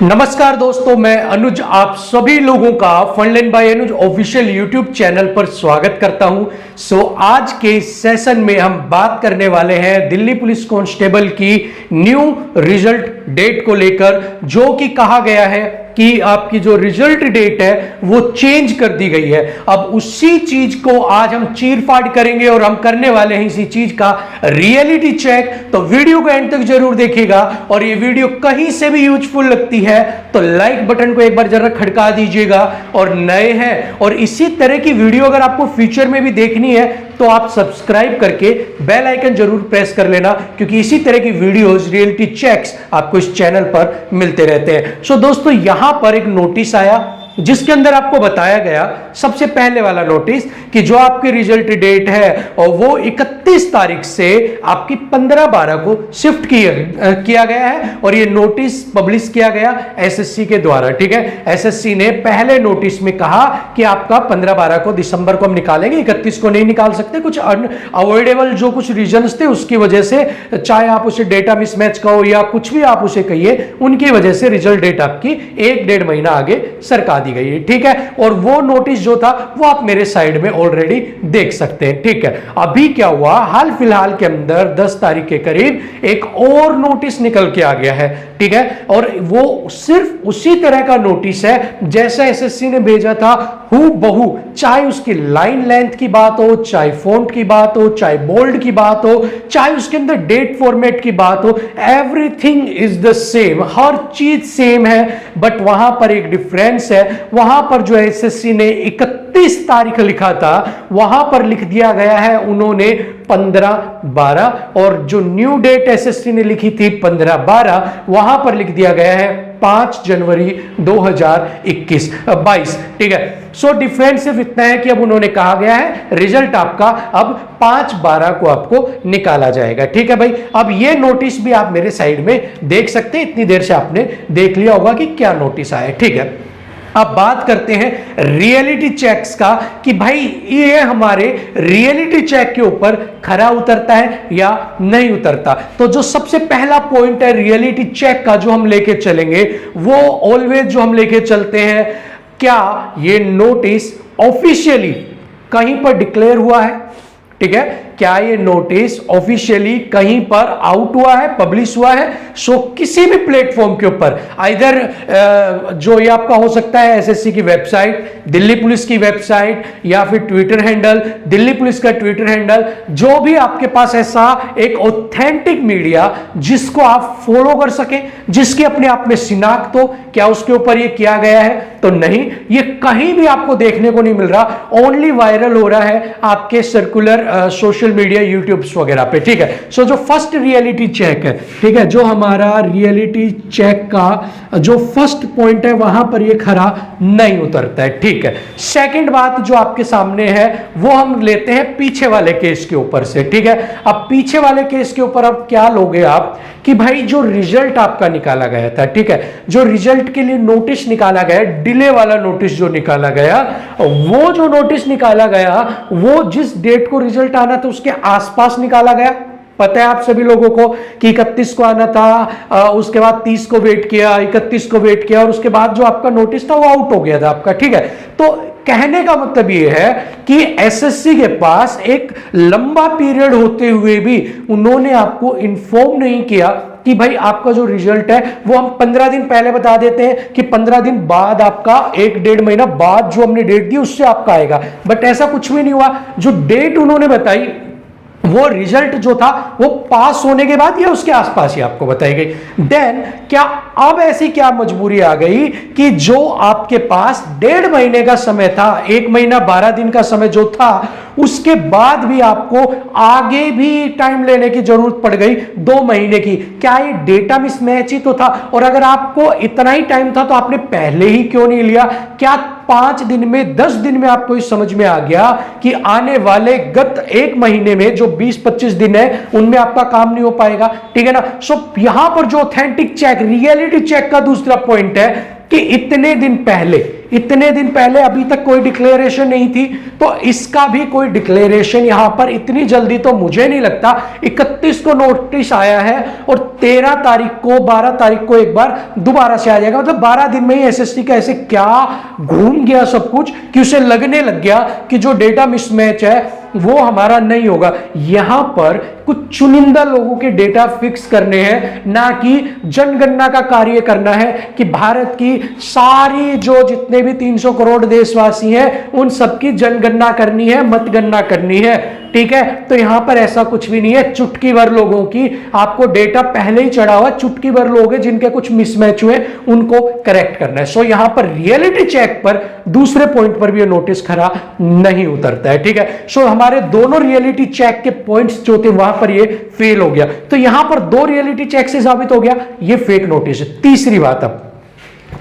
नमस्कार दोस्तों, मैं अनुज आप सभी लोगों का फंडलाइन बाय अनुज ऑफिशियल यूट्यूब चैनल पर स्वागत करता हूं। आज के सेशन में हम बात करने वाले हैं दिल्ली पुलिस कांस्टेबल की न्यू रिजल्ट डेट को लेकर, जो कि कहा गया है कि आपकी जो रिजल्ट डेट है वो चेंज कर दी गई है। अब उसी चीज को आज हम चीर-फाड़ करेंगे और हम करने वाले हैं इसी चीज का रियलिटी चेक। तो वीडियो को एंड तक जरूर देखिएगा, और ये वीडियो कहीं से भी यूजफुल लगती है तो लाइक बटन को एक बार जरा खड़का दीजिएगा, और नए हैं और इसी तरह की वीडियो अगर आपको फ्यूचर में भी देखनी है तो आप सब्सक्राइब करके बेल आइकन जरूर प्रेस कर लेना, क्योंकि इसी तरह की वीडियोस रियलिटी चेक्स आपको इस चैनल पर मिलते रहते हैं। सो दोस्तों, यहां पर एक नोटिस आया जिसके अंदर आपको बताया गया, सबसे पहले वाला नोटिस, कि जो आपकी रिजल्ट डेट है और वो 31 तारीख से आपकी 15/12 को शिफ्ट किया गया है, और ये नोटिस पब्लिश किया गया एसएससी के द्वारा। ठीक है, एसएससी ने पहले नोटिस में कहा कि आपका 15/12 को दिसंबर को हम निकालेंगे, 31 को नहीं निकाल सकते, कुछ अनअवॉइडेबल जो कुछ रीजंस थे उसकी वजह से, चाहे आप उसे डेटा मिसमैच कहो या कुछ भी आप उसे कहिए, उनकी वजह से रिजल्ट डेट आपकी 1-1.5 महीना आगे सरका दी गई है। ठीक है, और वो नोटिस जो था वो आप मेरे साइड में ऑलरेडी देख सकते हैं। ठीक है, अभी क्या हुआ, हाल फिलहाल के अंदर 10 तारीख के करीब एक और नोटिस निकल के आ गया है। ठीक है, और वो सिर्फ उसी तरह का नोटिस है जैसा एसएससी ने भेजा था, हूबहू, चाहे उसकी लाइन लेंथ की बात हो, चाहे फॉन्ट की बात हो, चाहे बोल्ड की बात हो, चाहे उसके अंदर डेट फॉर्मेट की बात हो, एवरीथिंग इज द सेम, हर चीज सेम है। बट वहां पर एक डिफरेंस है, वहां पर जो एसएससी ने 31 तारीख लिखा था वहां पर लिख दिया गया है उन्होंने 15/12, और जो न्यू डेट एसएससी ने लिखी थी 15/12, वहां पर लिख दिया गया है 5 जनवरी 2022। ठीक है, सो डिफरेंस सिर्फ इतना है कि अब उन्होंने कहा गया है रिजल्ट आपका अब 5/12 को आपको निकाला जाएगा। ठीक है भाई, अब ये नोटिस भी आप मेरे साइड में देख सकते हैं, इतनी देर से आपने देख लिया होगा कि क्या नोटिस आया। ठीक है, अब बात करते हैं रियलिटी चेक्स का, कि भाई ये हमारे रियलिटी चेक के ऊपर खरा उतरता है या नहीं उतरता। तो जो सबसे पहला पॉइंट है रियलिटी चेक का जो हम लेके चलेंगे, वो ऑलवेज जो हम लेके चलते हैं, क्या ये नोटिस ऑफिशियली कहीं पर डिक्लेयर हुआ है। ठीक है, क्या ये नोटिस ऑफिशियली कहीं पर आउट हुआ है, पब्लिश हुआ है। सो किसी भी प्लेटफॉर्म के ऊपर, आइदर जो ये आपका हो सकता है एसएससी की वेबसाइट, दिल्ली पुलिस की वेबसाइट, या फिर ट्विटर हैंडल, दिल्ली पुलिस का ट्विटर हैंडल, जो भी आपके पास ऐसा एक ऑथेंटिक मीडिया जिसको आप फॉलो कर सकें, जिसकी अपने आप में शिनाख्त हो, क्या उसके ऊपर ये किया गया है? तो नहीं, ये कहीं भी आपको देखने को नहीं मिल रहा, ओनली वायरल हो रहा है आपके सर्कुलर सोशल मीडिया यूट्यूब्स वगैरह पे। ठीक है, सो जो फर्स्ट रियलिटी चेक है, ठीक है, जो हमारा रियलिटी चेक का जो फर्स्ट पॉइंट है वहां पर ये खरा नहीं उतरता है। ठीक है, सेकंड बात जो आपके सामने है वो हम लेते हैं पीछे वाले केस के ऊपर से। ठीक है, अब पीछे वाले केस के ऊपर अब क्या लोगे आप, कि भाई जो रिजल्ट आपका निकाला गया था, ठीक है, जो रिजल्ट के लिए नोटिस निकाला गया, डिले वाला नोटिस जो निकाला गया, वो जो नोटिस निकाला गया वो जिस डेट को रिजल्ट आना था उसके आसपास निकाला गया। पता है आप सभी लोगों को कि 31 को आना था, उसके बाद 30 को वेट किया, 31 को वेट किया, और उसके बाद जो आपका नोटिस था वो आउट हो गया था आपका। ठीक है, तो कहने का मतलब ये है कि एसएससी के पास एक लंबा पीरियड होते हुए भी उन्होंने आपको इन्फॉर्म नहीं किया कि भाई आपका जो रिजल्ट है वो हम 15 दिन पहले बता देते हैं कि 15 दिन बाद आपका, 1-1.5 महीना बाद जो हमने डेट दी उससे आपका आएगा। बट ऐसा कुछ भी नहीं हुआ। जो डेट उन्होंने बताई वो रिजल्ट जो था वो पास होने के बाद या उसके आसपास ही आपको बताई गई। देन क्या अब ऐसी क्या मजबूरी आ गई कि जो आपके पास 1.5 महीने का समय था, 1 महीना 12 दिन का समय जो था, उसके बाद भी आपको आगे भी टाइम लेने की जरूरत पड़ गई 2 महीने की। क्या ये डेटा मिसमैच ही तो था? और अगर आपको इतना ही टाइम था तो आपने पहले ही क्यों नहीं लिया? क्या 5 दिन में, 10 दिन में आपको इस समझ में आ गया कि आने वाले गत 1 महीने में जो 20-25 दिन है उनमें आपका काम नहीं हो पाएगा? ठीक है ना। सो यहां पर जो ऑथेंटिक चेक, रियलिटी चेक का दूसरा पॉइंट है कि इतने दिन पहले इतने दिन पहले अभी तक कोई डिक्लेरेशन नहीं थी, तो इसका भी कोई डिक्लेरेशन यहां पर इतनी जल्दी तो मुझे नहीं लगता। 31 को नोटिस आया है और 13 तारीख को 12 तारीख को एक बार दोबारा से आ जाएगा। मतलब 12 दिन में ही एसएससी का ऐसे क्या घूम गया सब कुछ कि उसे लगने लग गया कि जो डेटा मिसमैच है वो हमारा नहीं होगा। यहां पर कुछ चुनिंदा लोगों के डेटा फिक्स करने हैं, ना कि जनगणना का कार्य करना है कि भारत की सारी जो जितने भी 300 करोड़ देशवासी हैं उन सबकी जनगणना करनी है, मतगणना करनी है। ठीक है, तो यहां पर ऐसा कुछ भी नहीं है। चुटकी भर लोगों की आपको डेटा पहले ही चढ़ा हुआ, चुटकी भर लोग हैं जिनके कुछ मिसमैच हुए उनको करेक्ट करना है। सो यहां पर रियलिटी चेक पर दूसरे पॉइंट पर भी ये नोटिस खरा नहीं उतरता है। ठीक है, सो हमारे दोनों रियलिटी चेक के पॉइंट्स जो थे वहां पर ये फेल हो गया। तो यहां पर 2 रियलिटी चेक से साबित हो गया ये फेक नोटिस है।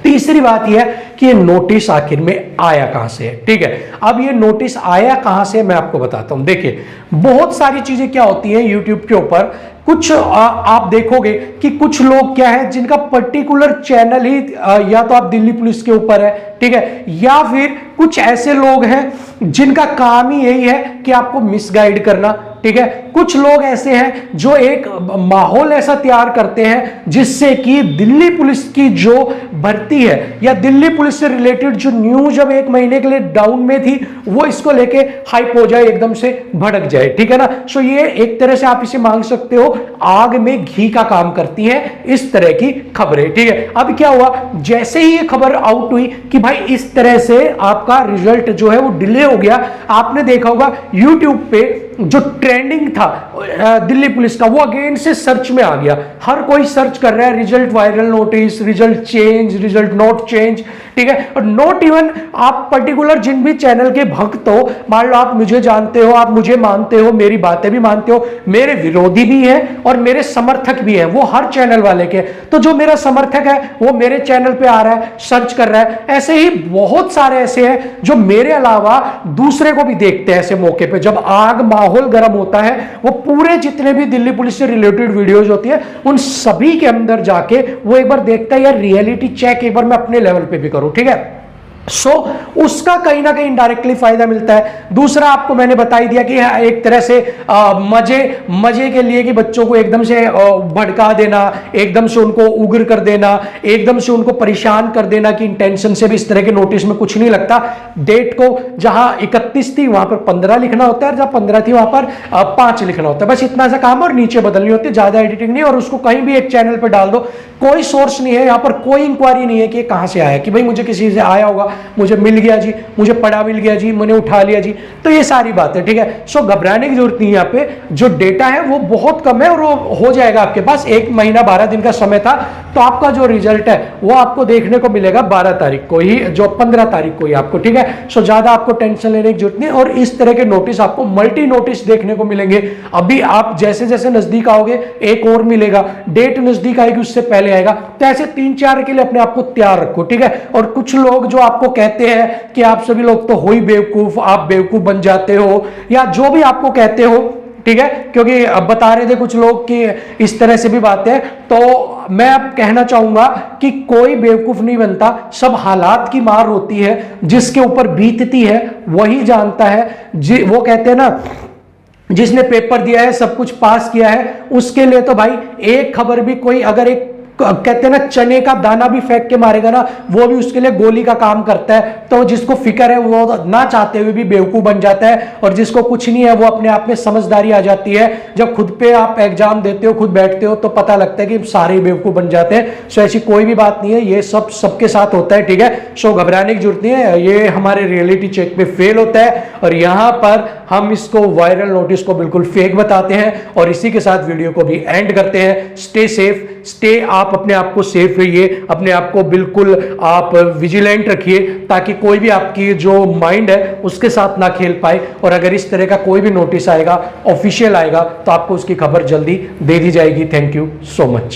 तीसरी बात यह है कि ये नोटिस आखिर में आया कहां से है। ठीक है, अब ये नोटिस आया कहां से मैं आपको बताता हूं। देखिए, बहुत सारी चीजें क्या होती हैं यूट्यूब के ऊपर, कुछ आप देखोगे कि कुछ लोग क्या है जिनका पर्टिकुलर चैनल ही या तो आप दिल्ली पुलिस के ऊपर है, ठीक है, या फिर कुछ ऐसे लोग हैं जिनका काम ही यही है कि आपको मिसगाइड करना। ठीक है, कुछ लोग ऐसे हैं जो एक माहौल ऐसा तैयार करते हैं जिससे कि दिल्ली पुलिस की जो भर्ती है या दिल्ली पुलिस से रिलेटेड जो न्यूज अब 1 महीने के लिए डाउन में थी वो इसको लेके हाइप हो जाए, एकदम से भड़क जाए। ठीक है ना, सो ये एक तरह से आप इसे मांग सकते हो आग में घी का काम करती है इस तरह की खबरें। ठीक है, अब क्या हुआ, जैसे ही ये खबर आउट हुई कि भाई इस तरह से आपका रिजल्ट जो है वो डिले हो गया, आपने देखा होगा यूट्यूब पे जो ट्रेंडिंग था दिल्ली पुलिस का वो अगेन से सर्च में आ गया। हर कोई सर्च कर रहा है result viral notice, result change, result not change. ठीक है, और नॉट इवन आप पर्टिकुलर जिन भी चैनल के भक्त हो, मान लो आप मुझे जानते हो, आप मुझे मानते हो, मेरी बातें भी मानते हो, मेरे विरोधी भी हैं और मेरे समर्थक भी हैं, वो हर चैनल वाले के। तो जो मेरा समर्थक है वो मेरे चैनल पे आ रहा है, सर्च कर रहा है। ऐसे ही बहुत सारे ऐसे हैं जो मेरे अलावा दूसरे को भी देखते हैं। ऐसे मौके पे जब आग माहौल गर्म होता है, वो पूरे जितने भी दिल्ली पुलिस से रिलेटेड वीडियोज होती है उन सभी के अंदर जाके वो एक बार देखता है यार रियलिटी चेक एक बार मैं अपने लेवल पे भी करूं। ठीक है, सो उसका कहीं ना कहीं इनडायरेक्टली फायदा मिलता है। दूसरा आपको मैंने बता ही दिया कि एक तरह से मजे के लिए कि बच्चों को एकदम से भड़का देना, एकदम से उनको उग्र कर देना, एकदम से उनको परेशान कर देना कि इंटेंशन से भी इस तरह के नोटिस में कुछ नहीं लगता। डेट को जहां 31 थी वहां पर 15 लिखना होता है, जहां 15 थी वहां पर 5 लिखना होता है, बस इतना सा काम और नीचे बदलनी होती है, ज्यादा एडिटिंग नहीं। और उसको कहीं भी एक चैनल पर डाल दो, कोई सोर्स नहीं है, यहां पर कोई इंक्वायरी नहीं है कि कहां से आया, कि भाई मुझे किसी से आया होगा, मुझे मिल गया जी, मुझे पढ़ा मिल गया जी, मैंने उठा लिया जी। तो ये सारी बात है। ठीक है, सो घबराने की जरूरत नहीं है। यहाँ पे जो डेटा है वो बहुत कम है और वो हो जाएगा आपके पास। 1 महीना 12 दिन का समय था, तो आपका जो रिजल्ट है वो आपको देखने को मिलेगा 12 तारीख को ही, जो 15 तारीख को ही आपको। ठीक है, सो ज्यादा आपको टेंशन लेने की जरूरत नहीं। और इस तरह के नोटिस आपको मल्टी नोटिस देखने को मिलेंगे। अभी आप जैसे जैसे नजदीक आओगे एक और मिलेगा, डेट नजदीक आएगी उससे पहले आएगा। तो ऐसे 3-4 के लिए अपने आप को तैयार रखो। ठीक है, और कुछ लोग जो आपको कहते हैं कि आप सभी लोग तो हो ही बेवकूफ, आप बेवकूफ बन जाते हो, या जो भी आपको कहते हो, ठीक है, क्योंकि अब बता रहे थे कुछ लोग कि इस तरह से भी बातें, तो मैं अब कहना चाहूंगा कि कोई बेवकूफ नहीं बनता, सब हालात की मार होती है, जिसके ऊपर बीतती है वही जानता है। वो कहते हैं ना, जिसने पेपर दिया है सब कुछ पास किया है, उसके लिए तो भाई एक खबर भी कोई अगर एक कहते हैं ना चने का दाना भी फेंक के मारेगा ना, वो भी उसके लिए गोली का काम करता है। तो जिसको फिक्र है वो ना चाहते हुए भी बेवकूफ बन जाता है, और जिसको कुछ नहीं है वो अपने आप में समझदारी आ जाती है। जब खुद पे आप एग्जाम देते हो, खुद बैठते हो, तो पता लगता है कि सारे बेवकूफ बन जाते हैं। सो ऐसी कोई भी बात नहीं है, ये सब सबके साथ होता है। ठीक है, सो घबराने की जरूरत नहीं है, ये हमारे रियलिटी चेक पे फेल होता है और यहां पर हम इसको वायरल नोटिस को बिल्कुल फेक बताते हैं। और इसी के साथ वीडियो को भी एंड करते हैं। स्टे सेफ, स्टे, आप अपने आप को सेफ रहिए, अपने आप को बिल्कुल आप विजिलेंट रखिए, ताकि कोई भी आपकी जो माइंड है उसके साथ ना खेल पाए। और अगर इस तरह का कोई भी नोटिस आएगा, ऑफिशियल आएगा, तो आपको उसकी खबर जल्दी दे दी जाएगी। Thank you so much.